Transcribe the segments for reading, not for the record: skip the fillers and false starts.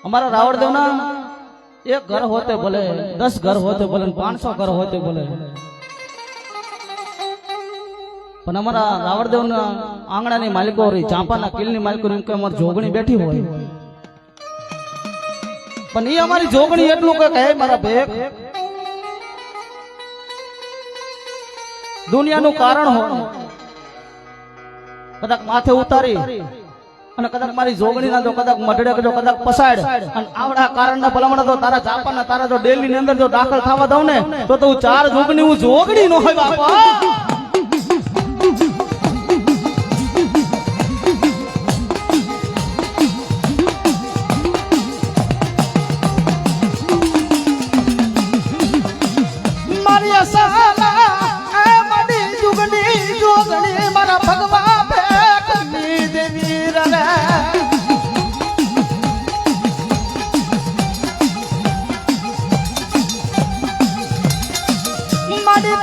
हमारा रावण देव ना एक घर होते बोले 10 घर होते बोले 500 घर होते बोले पण हमारा रावण देव ना आंगणा नी मालिको रही चांपा ना किल नी मालिको एम के अमर जोगणी बैठी होय पण ई हमारी जोगणी एटલું કે કહે મારા ભેગ દુનિયાનું કારણ હોય કદાચ માથે ઉતારી અને કદાચ મારી જોગણી ના જો કદાચ મઢડે જો કદાચ પસાડ અને આવડા કારણ ના ભલામણ તો તારા ચાપાના તારા જો ડેલી ની અંદર જો દાખલ થવા દઉં ને તો તું 4 જોગણી હું જોગણી નો હોય બાપા મારી અસાલા એ મારી જોગણી જોગણી મારા ભગવા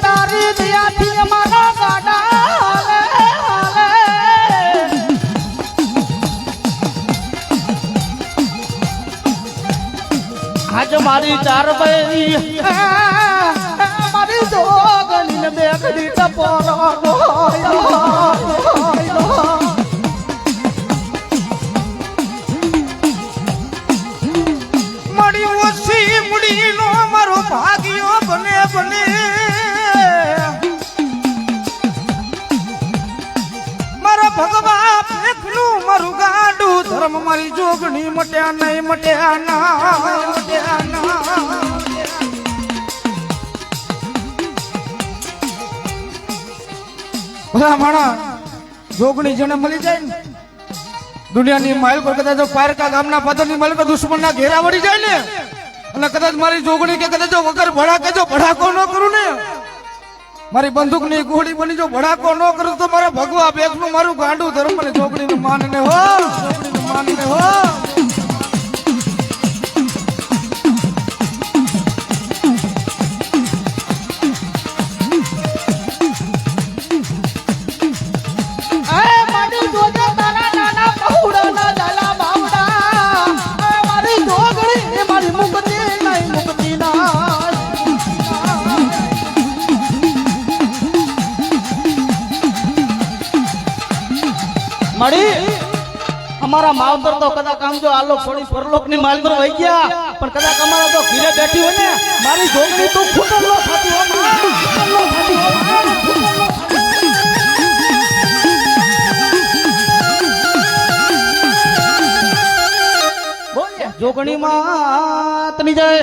तारी दिया थी हमारा गाड़ा आज हमारी 4 बजी हमारी जोगनी ने देखी टपोरो मड़ी ओसी मुड़ी नो मारो भाग्यो बने बने भगवा फेंकलू मारू गाडू धर्म मारी जोगणी मट्या नहीं मट्या ना भला माणा जोगणी जने मળી જાય ને દુનિયાની માઇલ પર કદાચ પારકા ગામના પાદરની માઇલ પર દુશ્મનના ઘેરા વળી જાય ને અને કદાચ મારી જોગણી કે કદાચ વગર ભડાકે જો ભડાકો ન કરું ને મારી બંદૂક ની ગોળી બની જો ભડાકો ન કરું તો મારા ભગવા બેગ નું મારું ગાંડું ધર્મ ને જોગણી નું માનને હો જોગણી નું માનને હો એ મારી જોજે તારા નાના પહુડા ના જાલા બાવડા એ મારી જોગણી એ મારી મુક્તિ નહીં મુક્તિ ના मड़ी हमारा मावतर तो कदा काम जो आलोक छोड़ी परलोक नी माल पर वही गया पर कदा हमारा तो घिरे बैठी हो ने मारी जोगणी तो फुटलो थाती हो फुटलो थाती हो बोल जोगणी मां तनी जाए